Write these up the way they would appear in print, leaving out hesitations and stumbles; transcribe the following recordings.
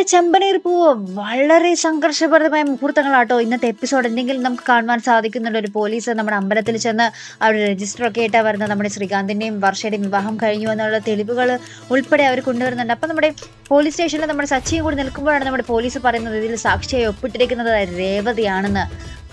നമ്മുടെ ചെമ്പനീർ പൂവ് വളരെ സംഘർഷഭരിതമായ മുഹൂർത്തങ്ങളാട്ടോ ഇന്നത്തെ എപ്പിസോഡ്. എന്തെങ്കിലും നമുക്ക് കാണുവാൻ സാധിക്കുന്നുണ്ട്. ഒരു പോലീസ് നമ്മുടെ അമ്പലത്തിൽ ചെന്ന് അവർ രജിസ്റ്റർ ഒക്കെ ആയിട്ടാണ് വരുന്നത്. നമ്മുടെ ശ്രീകാന്തിന്റെയും വർഷയുടെയും വിവാഹം കഴിഞ്ഞു എന്നുള്ള തെളിവുകൾ ഉൾപ്പെടെ അവർ കൊണ്ടുവരുന്നുണ്ട്. അപ്പം നമ്മുടെ പോലീസ് സ്റ്റേഷനിൽ നമ്മുടെ സച്ചിയും കൂടി നിൽക്കുമ്പോഴാണ് നമ്മുടെ പോലീസ് പറയുന്നത് ഇതിൽ സാക്ഷിയായി ഒപ്പിട്ടിരിക്കുന്നത് രേവതിയാണെന്ന്.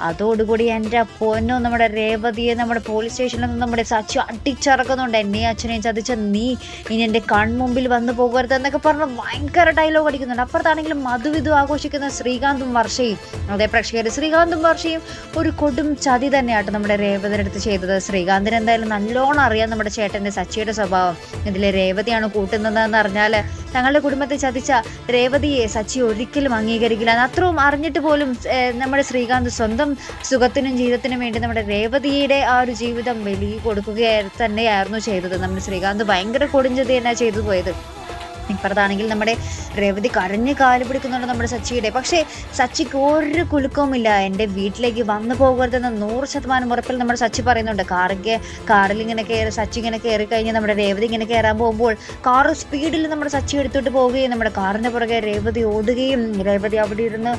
അതോടുകൂടി എൻ്റെ പൊന്നോ, നമ്മുടെ രേവതിയെ നമ്മുടെ പോലീസ് സ്റ്റേഷനിൽ നിന്ന് നമ്മുടെ സച്ചി അടിച്ചിറക്കുന്നുണ്ട്. എന്നെയും അച്ഛനെയും ചതിച്ച നീ ഇനി എൻ്റെ കൺമുമ്പിൽ വന്നു പോകരുത് എന്നൊക്കെ പറഞ്ഞ് ഭയങ്കര ഡയലോഗ് അടിക്കുന്നുണ്ട്. അപ്പുറത്താണെങ്കിലും മധുവിധു ആഘോഷിക്കുന്ന ശ്രീകാന്തും വർഷയും. അതേ പ്രേക്ഷകർ, ശ്രീകാന്തും വർഷയും ഒരു കൊടും ചതി തന്നെയാട്ടോ നമ്മുടെ രേവതിയുടെ അടുത്ത് ചെയ്തത്. ശ്രീകാന്തിന് എന്തായാലും നല്ലോണം അറിയാം നമ്മുടെ ചേട്ടൻ്റെ സച്ചിയുടെ സ്വഭാവം. ഇതിലെ രേവതിയാണ് കൂട്ടുന്നതെന്ന് അറിഞ്ഞാൽ തങ്ങളുടെ കുടുംബത്തെ ചതിച്ച രേവതിയെ സച്ചി ഒരിക്കലും അംഗീകരിക്കില്ല. അത്രയും അറിഞ്ഞിട്ട് പോലും നമ്മുടെ ശ്രീകാന്ത് സ്വന്തം സുഖത്തിനും ജീവിതത്തിനും വേണ്ടി നമ്മുടെ രേവതിയുടെ ആ ഒരു ജീവിതം ബലി കൊടുക്കുക തന്നെയായിരുന്നു ചെയ്തത്. നമ്മുടെ ശ്രീകാന്ത് ഭയങ്കര കൊടുംചതി തന്നെ ചെയ്തു പോയത്. ഇപ്പുറത്താണെങ്കിൽ നമ്മുടെ രേവതി കരഞ്ഞ് കാല് പിടിക്കുന്നുണ്ട് നമ്മുടെ സച്ചിയുടെ. പക്ഷേ സച്ചിക്ക് ഒരു കുലുക്കവുമില്ല. എൻ്റെ വീട്ടിലേക്ക് വന്നു പോകരുതെന്ന് 100% ഉറപ്പിൽ നമ്മുടെ സച്ചി പറയുന്നുണ്ട്. കാറിൽ ഇങ്ങനെ സച്ചി ഇങ്ങനെ കയറി കഴിഞ്ഞ് നമ്മുടെ രേവതി ഇങ്ങനെ കയറാൻ പോകുമ്പോൾ കാറ് സ്പീഡിൽ നമ്മുടെ സച്ചി എടുത്തോട്ട് പോവുകയും നമ്മുടെ കാറിൻ്റെ പുറകെ രേവതി ഓടുകയും രേവതി അവിടെ ഇരുന്ന്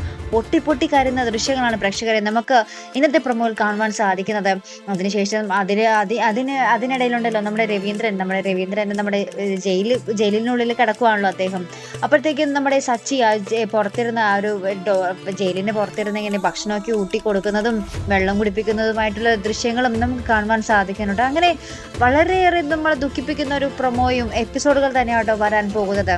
പൊട്ടി കരയുന്ന ദൃശ്യങ്ങളാണ് പ്രേക്ഷകരെ നമുക്ക് ഇന്നത്തെ പ്രൊമോയിൽ കാണുവാൻ സാധിക്കുന്നത്. അതിനുശേഷം അതിനിടയിലുണ്ടല്ലോ നമ്മുടെ രവീന്ദ്രൻ നമ്മുടെ ജയിലിനുള്ളിൽ കിടക്കുവാണല്ലോ അദ്ദേഹം. അപ്പോഴത്തേക്കും നമ്മുടെ സച്ചി പുറത്തിരുന്ന ആ ഒരു ജയിലിന് പുറത്തിരുന്ന് ഇങ്ങനെ ഭക്ഷണമൊക്കെ ഊട്ടി കൊടുക്കുന്നതും വെള്ളം കുടിപ്പിക്കുന്നതുമായിട്ടുള്ള ദൃശ്യങ്ങളും നമുക്ക് കാണുവാൻ സാധിക്കുന്നുണ്ട്. അങ്ങനെ വളരെയേറെ നമ്മളെ ദുഃഖിപ്പിക്കുന്ന ഒരു പ്രൊമോയും എപ്പിസോഡുകൾ തന്നെയാട്ടോ വരാൻ പോകുന്നത്.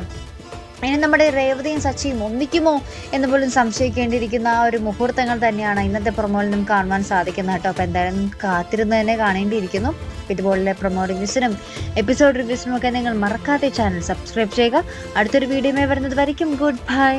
ഇനി നമ്മുടെ രേവതിയും സച്ചിയും ഒന്നിക്കുമോ എന്ന് പോലും സംശയിക്കേണ്ടിയിരിക്കുന്ന ആ ഒരു മുഹൂർത്തങ്ങൾ തന്നെയാണ് ഇന്നത്തെ പ്രൊമോയിൽ നമുക്ക് കാണുവാൻ സാധിക്കുന്നത് കേട്ടോ. അപ്പോൾ എന്തായാലും കാത്തിരുന്ന് തന്നെ കാണേണ്ടിയിരിക്കുന്നു. ഇതുപോലുള്ള പ്രൊമോ റിവ്യൂസിനും എപ്പിസോഡ് റിവ്യൂസിനും ഒക്കെ നിങ്ങൾ മറക്കാതെ ചാനൽ സബ്സ്ക്രൈബ് ചെയ്യുക. അടുത്തൊരു വീഡിയോയുമായി വരുന്നത് വരയ്ക്കും ഗുഡ് ബൈ.